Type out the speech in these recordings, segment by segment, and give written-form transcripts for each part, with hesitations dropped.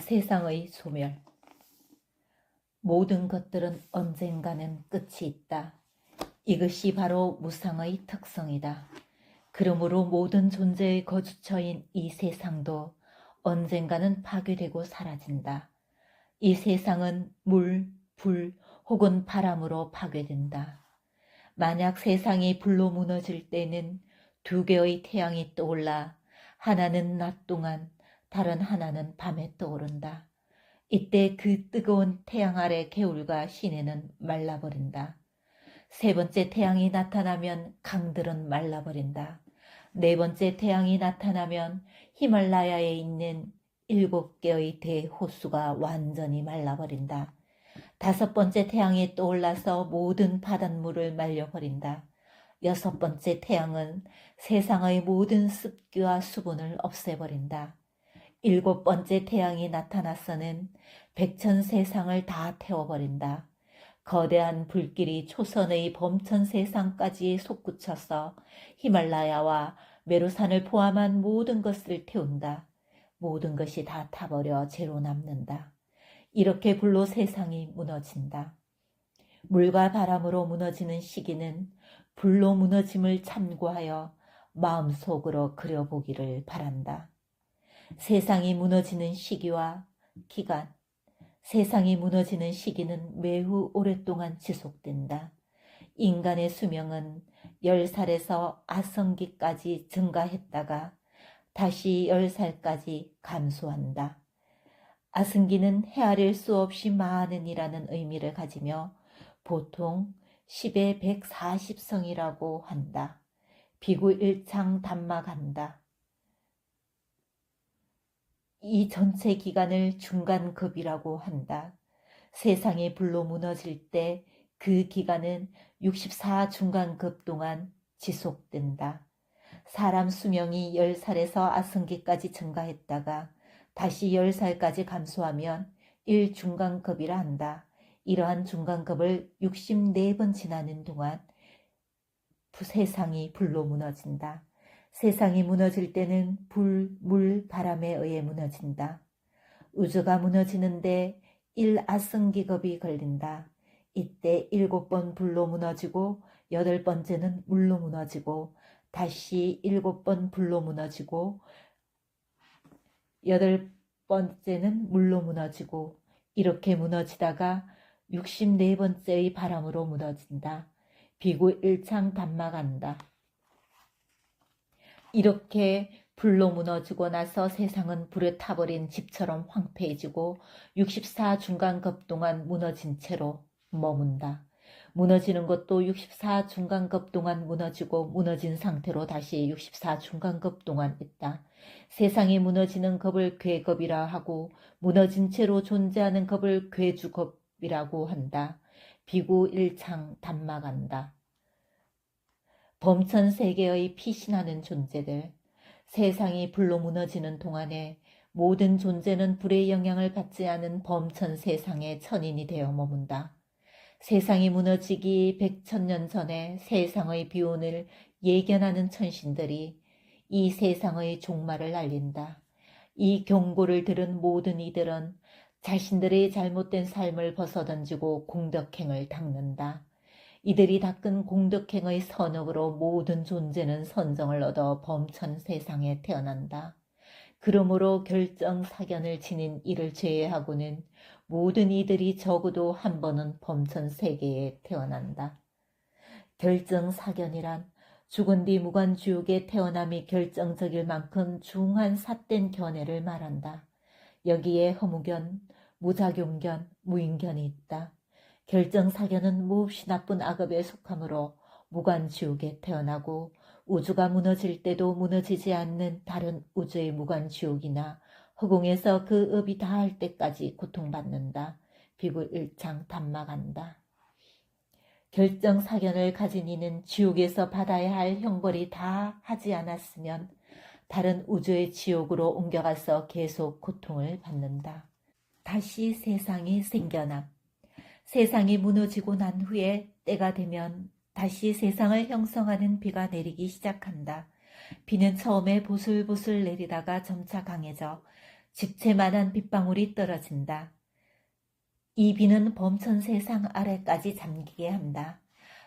세상의 소멸. 모든 것들은 언젠가는 끝이 있다. 이것이 바로 무상의 특성이다. 그러므로 모든 존재의 거주처인 이 세상도 언젠가는 파괴되고 사라진다. 이 세상은 물, 불 혹은 바람으로 파괴된다. 만약 세상이 불로 무너질 때는 두 개의 태양이 떠올라 하나는 낮 동안 다른 하나는 밤에 떠오른다. 이때 그 뜨거운 태양 아래 개울과 시내는 말라버린다. 세 번째 태양이 나타나면 강들은 말라버린다. 네 번째 태양이 나타나면 히말라야에 있는 7개의 대호수가 완전히 말라버린다. 다섯 번째 태양이 떠올라서 모든 바닷물을 말려버린다. 여섯 번째 태양은 세상의 모든 습기와 수분을 없애버린다. 일곱 번째 태양이 나타나서는 백천세상을 다 태워버린다. 거대한 불길이 초선의 범천세상까지 솟구쳐서 히말라야와 메루산을 포함한 모든 것을 태운다. 모든 것이 다 타버려 제로 남는다. 이렇게 불로 세상이 무너진다. 물과 바람으로 무너지는 시기는 불로 무너짐을 참고하여 마음속으로 그려보기를 바란다. 세상이 무너지는 시기와 기간, 세상이 무너지는 시기는 매우 오랫동안 지속된다. 인간의 수명은 10살에서 아성기까지 증가했다가 다시 10살까지 감소한다. 아승기는 헤아릴 수 없이 많은이라는 의미를 가지며 보통 10의 140성이라고 한다. 비구일창 단마간다. 이 전체 기간을 중간급이라고 한다. 세상이 불로 무너질 때 그 기간은 64중간급 동안 지속된다. 사람 수명이 10살에서 아승기까지 증가했다가 다시 10살까지 감소하면 1중간급이라 한다. 이러한 중간급을 64번 지나는 동안 세상이 불로 무너진다. 세상이 무너질 때는 불, 물, 바람에 의해 무너진다. 우주가 무너지는데 1아승기급이 걸린다. 이때 7번 불로 무너지고 8번째는 물로 무너지고 다시 7번 불로 무너지고 8번째는 물로 무너지고 이렇게 무너지다가 64번째의 바람으로 무너진다. 비구일창 단마간다. 이렇게 불로 무너지고 나서 세상은 불에 타버린 집처럼 황폐해지고 64중간급 동안 무너진 채로 머문다. 무너지는 것도 64중간급 동안 무너지고 무너진 상태로 다시 64중간급 동안 있다. 세상이 무너지는 급을 괴급이라 하고 무너진 채로 존재하는 급을 괴주급이라고 한다. 비구일창 단마간다. 범천세계의 피신하는 존재들, 세상이 불로 무너지는 동안에 모든 존재는 불의 영향을 받지 않은 범천세상의 천인이 되어 머문다. 세상이 무너지기 100,000년 전에 세상의 비운을 예견하는 천신들이 이 세상의 종말을 알린다. 이 경고를 들은 모든 이들은 자신들의 잘못된 삶을 벗어던지고 공덕행을 닦는다. 이들이 닦은 공덕행의 선업으로 모든 존재는 선정을 얻어 범천 세상에 태어난다. 그러므로 결정사견을 지닌 이를 제외하고는 모든 이들이 적어도 한 번은 범천 세계에 태어난다. 결정사견이란 죽은 뒤 무관지옥에 태어남이 결정적일 만큼 중한 삿된 견해를 말한다. 여기에 허무견, 무작용견, 무인견이 있다. 결정사견은 몹시 나쁜 악업에 속하므로 무관지옥에 태어나고 우주가 무너질 때도 무너지지 않는 다른 우주의 무관지옥이나 허공에서 그 업이 다할 때까지 고통받는다. 비구일창 단마간다. 결정사견을 가진 이는 지옥에서 받아야 할 형벌이 다 하지 않았으면 다른 우주의 지옥으로 옮겨가서 계속 고통을 받는다. 다시 세상이 생겨남. 세상이 무너지고 난 후에 때가 되면 다시 세상을 형성하는 비가 내리기 시작한다. 비는 처음에 보슬보슬 내리다가 점차 강해져 집채만한 빗방울이 떨어진다. 이 비는 범천 세상 아래까지 잠기게 한다.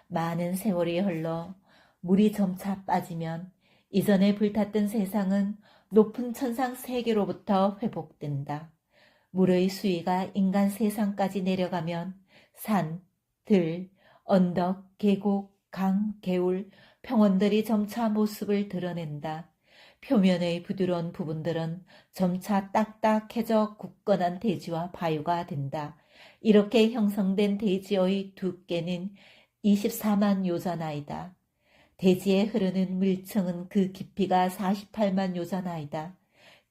많은 세월이 흘러 물이 점차 빠지면 이전에 불탔던 세상은 높은 천상 세계로부터 회복된다. 물의 수위가 인간 세상까지 내려가면 산, 들, 언덕, 계곡, 강, 개울, 평원들이 점차 모습을 드러낸다. 표면의 부드러운 부분들은 점차 딱딱해져 굳건한 대지와 바위가 된다. 이렇게 형성된 대지의 두께는 24만 요자나이다. 대지에 흐르는 물층은 그 깊이가 48만 요자나이다.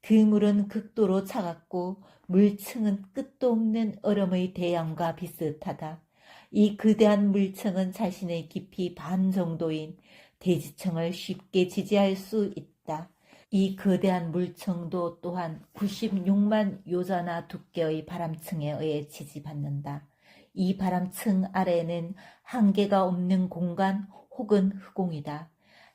그 물은 극도로 차갑고 물층은 끝도 없는 얼음의 대양과 비슷하다. 이 거대한 물층은 자신의 깊이 반 정도인 대지층을 쉽게 지지할 수 있다. 이 거대한 물층도 또한 96만 요자나 두께의 바람층에 의해 지지받는다. 이 바람층 아래에는 한계가 없는 공간 혹은 흑공이다.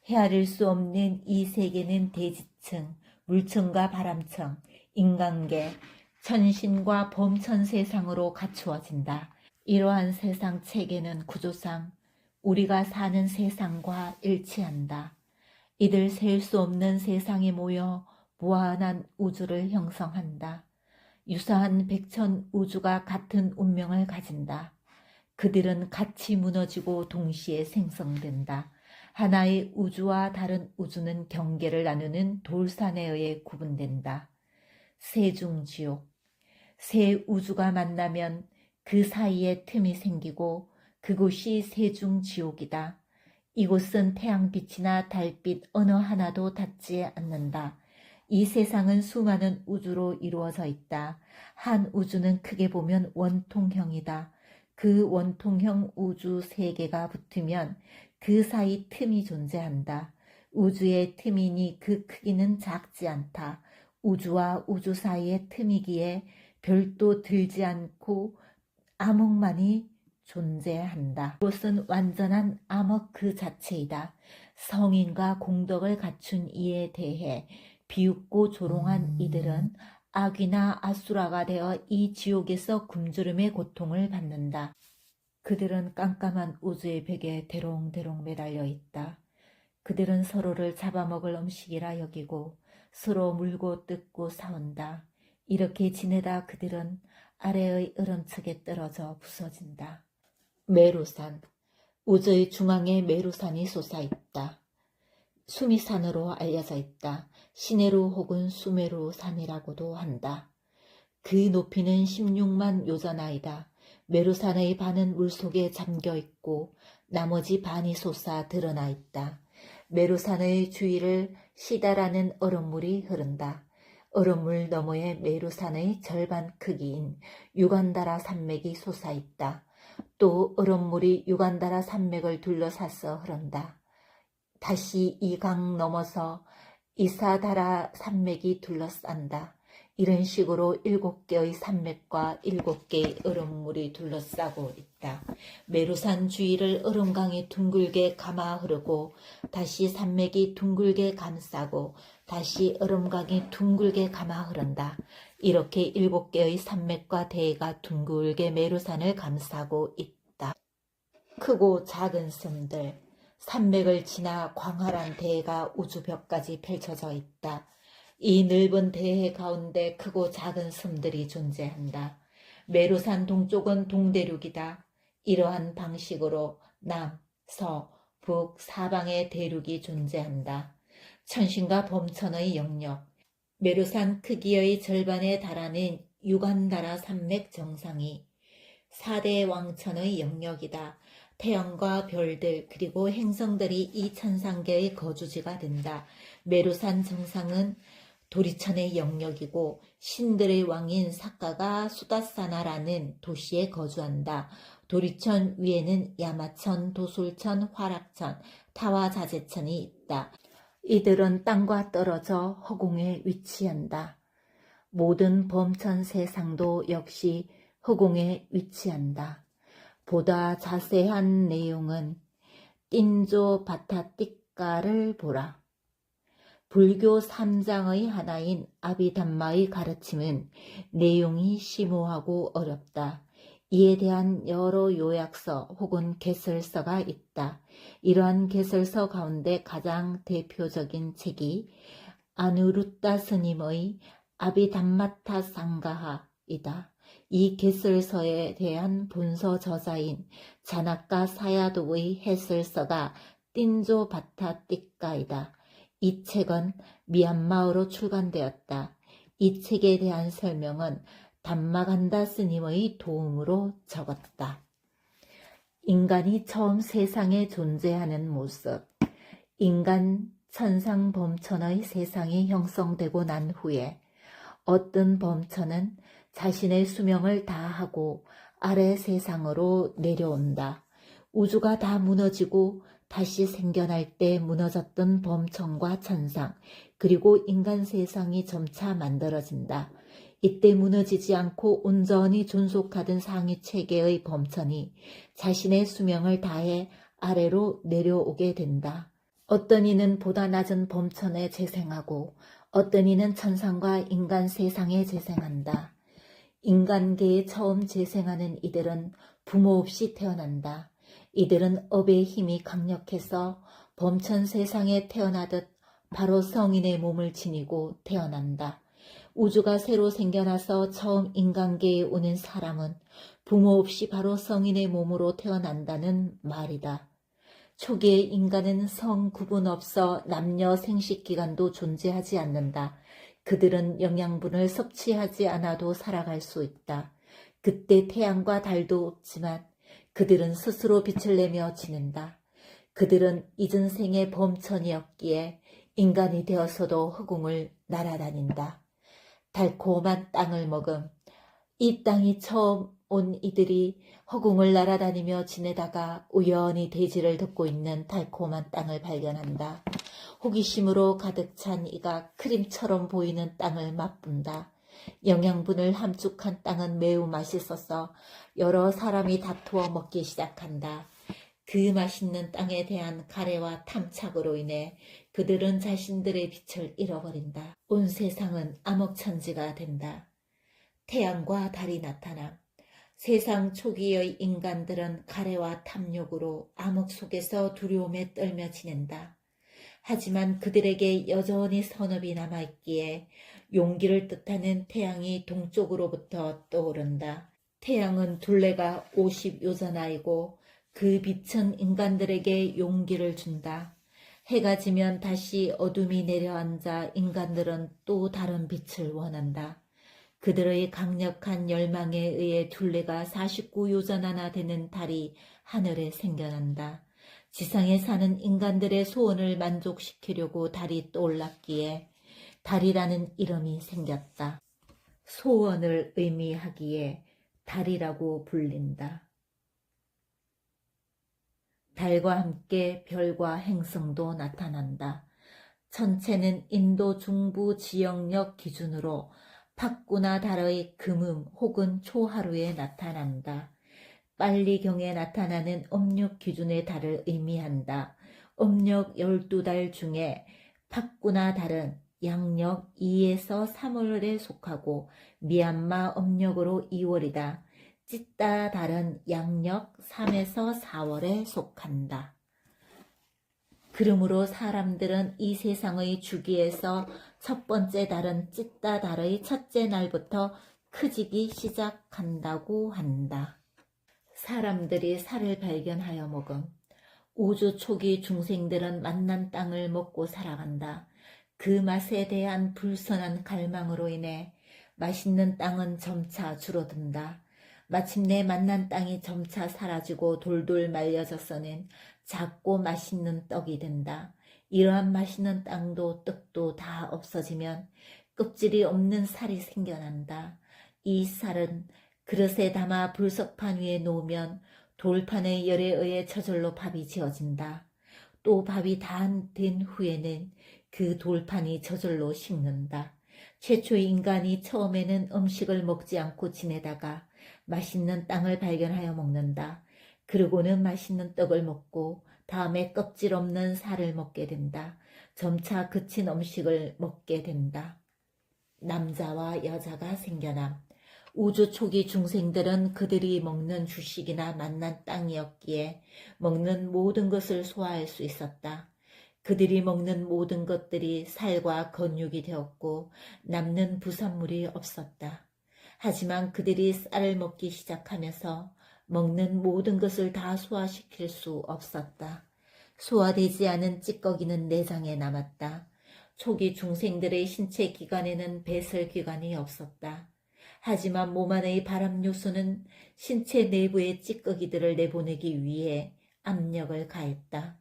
헤아릴 수 없는 이 세계는 대지층, 물층과 바람층, 인간계, 천신과 범천 세상으로 갖추어진다. 이러한 세상 체계는 구조상 우리가 사는 세상과 일치한다. 이들 셀 수 없는 세상이 모여 무한한 우주를 형성한다. 유사한 백천 우주가 같은 운명을 가진다. 그들은 같이 무너지고 동시에 생성된다. 하나의 우주와 다른 우주는 경계를 나누는 돌산에 의해 구분된다. 세중지옥. 세 우주가 만나면 그 사이에 틈이 생기고 그곳이 세중지옥이다. 이곳은 태양빛이나 달빛 어느 하나도 닿지 않는다. 이 세상은 수많은 우주로 이루어져 있다. 한 우주는 크게 보면 원통형이다. 그 원통형 우주 세 개가 붙으면 그 사이 틈이 존재한다. 우주의 틈이니 그 크기는 작지 않다. 우주와 우주 사이의 틈이기에 별도 들지 않고 암흑만이 존재한다. 이곳은 완전한 암흑 그 자체이다. 성인과 공덕을 갖춘 이에 대해 비웃고 조롱한 이들은 악이나 아수라가 되어 이 지옥에서 굶주림의 고통을 받는다. 그들은 깜깜한 우주의 벽에 대롱대롱 매달려 있다. 그들은 서로를 잡아먹을 음식이라 여기고 서로 물고 뜯고 싸운다. 이렇게 지내다 그들은 아래의 얼음층에 떨어져 부서진다. 메루산. 우주의 중앙에 메루산이 솟아있다. 수미산으로 알려져 있다. 시네루 혹은 수메루산이라고도 한다. 그 높이는 16만 요자나이다. 메루산의 반은 물속에 잠겨있고 나머지 반이 솟아 드러나 있다. 메루산의 주위를 시다라는 얼음물이 흐른다. 얼음물 너머에 메루산의 절반 크기인 유간다라 산맥이 솟아있다. 또 얼음물이 유간다라 산맥을 둘러싸서 흐른다. 다시 이 강 넘어서 이사다라 산맥이 둘러싼다. 이런 식으로 7개의 산맥과 7개의 얼음물이 둘러싸고 있다. 메루산 주위를 얼음강이 둥글게 감아 흐르고 다시 산맥이 둥글게 감싸고 다시 얼음강이 둥글게 감아 흐른다. 이렇게 7개의 산맥과 대해가 둥글게 메루산을 감싸고 있다. 크고 작은 섬들, 산맥을 지나 광활한 대해가 우주벽까지 펼쳐져 있다. 이 넓은 대해 가운데 크고 작은 섬들이 존재한다. 메루산 동쪽은 동대륙이다. 이러한 방식으로 남, 서, 북, 사방의 대륙이 존재한다. 천신과 범천의 영역, 메루산 크기의 절반에 달하는 유간다라 산맥 정상이 4대 왕천의 영역이다. 태양과 별들 그리고 행성들이 이 천상계의 거주지가 된다. 메루산 정상은 도리천의 영역이고 신들의 왕인 사카가 수다사나라는 도시에 거주한다. 도리천 위에는 야마천, 도솔천, 화락천, 타와자제천이 있다. 이들은 땅과 떨어져 허공에 위치한다. 모든 범천 세상도 역시 허공에 위치한다. 보다 자세한 내용은 띵조 바타띠까를 보라. 불교 3장의 하나인 아비담마의 가르침은 내용이 심오하고 어렵다. 이에 대한 여러 요약서 혹은 개설서가 있다. 이러한 개설서 가운데 가장 대표적인 책이 아누루타 스님의 아비담마타 상가하이다. 이 개설서에 대한 본서 저자인 자나카 사야도의 해설서가 띵조 바타 띠까이다. 이 책은 미얀마어로 출간되었다. 이 책에 대한 설명은 담마간다 스님의 도움으로 적었다. 인간이 처음 세상에 존재하는 모습. 인간 천상 범천의 세상이 형성되고 난 후에 어떤 범천은 자신의 수명을 다하고 아래 세상으로 내려온다. 우주가 다 무너지고 다시 생겨날 때 무너졌던 범천과 천상, 그리고 인간 세상이 점차 만들어진다. 이때 무너지지 않고 온전히 존속하던 상위 체계의 범천이 자신의 수명을 다해 아래로 내려오게 된다. 어떤 이는 보다 낮은 범천에 재생하고 어떤 이는 천상과 인간 세상에 재생한다. 인간계에 처음 재생하는 이들은 부모 없이 태어난다. 이들은 업의 힘이 강력해서 범천 세상에 태어나듯 바로 성인의 몸을 지니고 태어난다. 우주가 새로 생겨나서 처음 인간계에 오는 사람은 부모 없이 바로 성인의 몸으로 태어난다는 말이다. 초기의 인간은 성 구분 없어 남녀 생식기관도 존재하지 않는다. 그들은 영양분을 섭취하지 않아도 살아갈 수 있다. 그때 태양과 달도 없지만 그들은 스스로 빛을 내며 지낸다. 그들은 잊은 생의 범천이었기에 인간이 되어서도 허공을 날아다닌다. 달콤한 땅을 먹음. 이 땅이 처음 온 이들이 허공을 날아다니며 지내다가 우연히 대지를 덮고 있는 달콤한 땅을 발견한다. 호기심으로 가득 찬 이가 크림처럼 보이는 땅을 맛본다. 영양분을 함축한 땅은 매우 맛있어서 여러 사람이 다투어 먹기 시작한다. 그 맛있는 땅에 대한 가래와 탐착으로 인해 그들은 자신들의 빛을 잃어버린다. 온 세상은 암흑천지가 된다. 태양과 달이 나타남. 세상 초기의 인간들은 가래와 탐욕으로 암흑 속에서 두려움에 떨며 지낸다. 하지만 그들에게 여전히 선업이 남아있기에 용기를 뜻하는 태양이 동쪽으로부터 떠오른다. 태양은 둘레가 50요전하이고 그 빛은 인간들에게 용기를 준다. 해가 지면 다시 어둠이 내려앉아 인간들은 또 다른 빛을 원한다. 그들의 강력한 열망에 의해 둘레가 49요전하나 되는 달이 하늘에 생겨난다. 지상에 사는 인간들의 소원을 만족시키려고 달이 떠올랐기에 달이라는 이름이 생겼다. 소원을 의미하기에 달이라고 불린다. 달과 함께 별과 행성도 나타난다. 천체는 인도 중부 지역력 기준으로 팍구나 달의 금음 혹은 초하루에 나타난다. 빨리경에 나타나는 음력 기준의 달을 의미한다. 음력 12달 중에 팍구나 달은 양력 2에서 3월에 속하고 미얀마 음력으로 2월이다. 찌따 달은 양력 3에서 4월에 속한다. 그러므로 사람들은 이 세상의 주기에서 첫 번째 달은 찌따 달의 첫째 날부터 크지기 시작한다고 한다. 사람들이 살을 발견하여 먹음. 우주 초기 중생들은 맛난 땅을 먹고 살아간다. 그 맛에 대한 불선한 갈망으로 인해 맛있는 땅은 점차 줄어든다. 마침내 맛난 땅이 점차 사라지고 돌돌 말려져서는 작고 맛있는 떡이 된다. 이러한 맛있는 땅도 떡도 다 없어지면 껍질이 없는 살이 생겨난다. 이 살은 그릇에 담아 불석판 위에 놓으면 돌판의 열에 의해 저절로 밥이 지어진다. 또 밥이 다 된 후에는 그 돌판이 저절로 식는다. 최초의 인간이 처음에는 음식을 먹지 않고 지내다가 맛있는 땅을 발견하여 먹는다. 그러고는 맛있는 떡을 먹고 다음에 껍질 없는 살을 먹게 된다. 점차 그친 음식을 먹게 된다. 남자와 여자가 생겨남. 우주 초기 중생들은 그들이 먹는 주식이나 만난 땅이었기에 먹는 모든 것을 소화할 수 있었다. 그들이 먹는 모든 것들이 살과 건육이 되었고 남는 부산물이 없었다. 하지만 그들이 쌀을 먹기 시작하면서 먹는 모든 것을 다 소화시킬 수 없었다. 소화되지 않은 찌꺼기는 내장에 남았다. 초기 중생들의 신체 기관에는 배설기관이 없었다. 하지만 몸 안의 발암 요소는 신체 내부의 찌꺼기들을 내보내기 위해 압력을 가했다.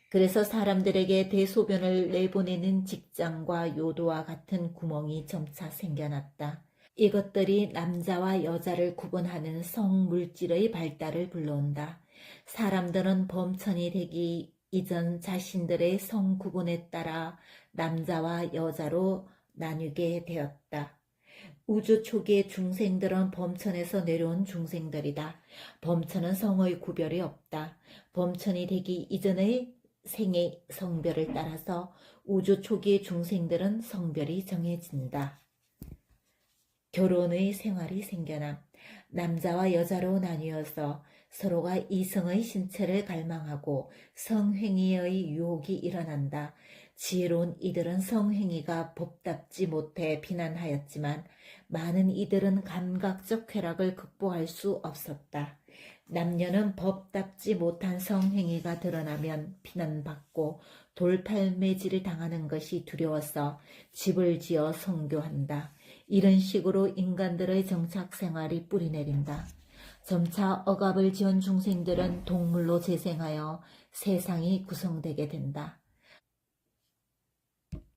그래서 사람들에게 대소변을 내보내는 직장과 요도와 같은 구멍이 점차 생겨났다. 이것들이 남자와 여자를 구분하는 성물질의 발달을 불러온다. 사람들은 범천이 되기 이전 자신들의 성 구분에 따라 남자와 여자로 나뉘게 되었다. 우주 초기의 중생들은 범천에서 내려온 중생들이다. 범천은 성의 구별이 없다. 범천이 되기 이전의 생의 성별을 따라서 우주 초기의 중생들은 성별이 정해진다. 결혼의 생활이 생겨남. 남자와 여자로 나뉘어서 서로가 이성의 신체를 갈망하고 성행위의 유혹이 일어난다. 지혜로운 이들은 성행위가 법답지 못해 비난하였지만 많은 이들은 감각적 쾌락을 극복할 수 없었다. 남녀는 법답지 못한 성행위가 드러나면 비난받고 돌팔매질을 당하는 것이 두려워서 집을 지어 성교한다. 이런 식으로 인간들의 정착 생활이 뿌리내린다. 점차 억압을 지은 중생들은 동물로 재생하여 세상이 구성되게 된다.